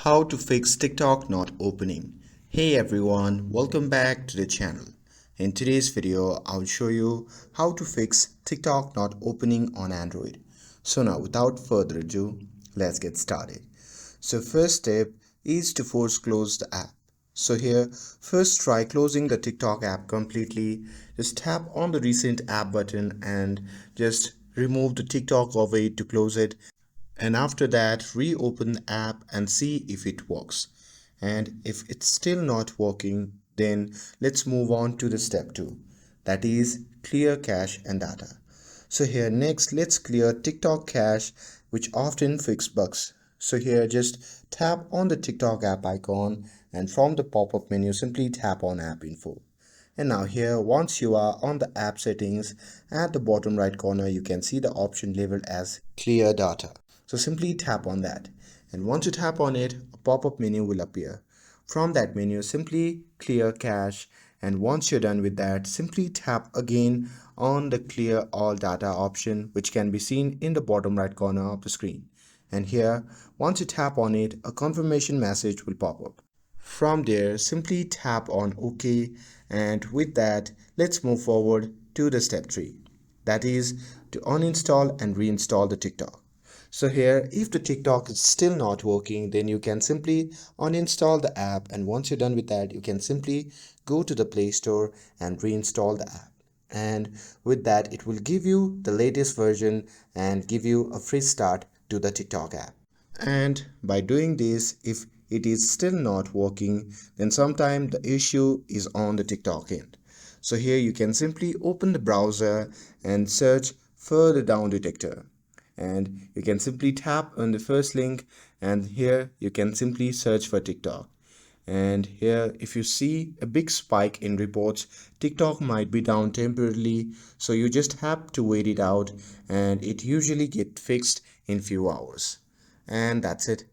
How to fix TikTok not opening. Hey everyone, welcome back to the channel. In today's video, I'll show you how to fix TikTok not opening on Android. So now without further ado, let's get started. So first step is to force close the app. So here, first try closing the TikTok app completely. Just tap on the recent app button and just remove the TikTok of it to close it, and after that reopen the app and see if it works. And if it's still not working, then let's move on to the step 2, that is clear cache and data. So here next let's clear TikTok cache, which often fix bugs. So here just tap on the TikTok app icon and from the pop-up menu simply tap on app info. And now here, once you are on the app settings, at the bottom right corner you can see the option labeled as clear data. So simply tap on that, and once you tap on it, a pop-up menu will appear. From that menu simply clear cache, and once you're done with that, simply tap again on the clear all data option, which can be seen in the bottom right corner of the screen. And here, once you tap on it, a confirmation message will pop up. From there, simply tap on OK, and with that, let's move forward to the step 3, that is to uninstall and reinstall the TikTok. So here, if the TikTok is still not working, then you can simply uninstall the app, and once you're done with that, you can simply go to the Play Store and reinstall the app. And with that, it will give you the latest version and give you a free start to the TikTok app. And by doing this, if it is still not working, then sometimes the issue is on the TikTok end. So here you can simply open the browser and search further down detector, and you can simply tap on the first link, and here you can simply search for TikTok. And here if you see a big spike in reports, TikTok might be down temporarily, so you just have to wait it out, and it usually get fixed in few hours. And that's it.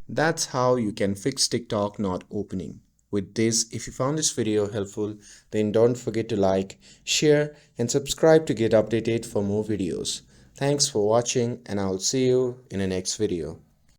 That's how you can fix TikTok not opening. With this, if you found this video helpful, then don't forget to like, share and subscribe to get updated for more videos. Thanks for watching, and I'll see you in the next video.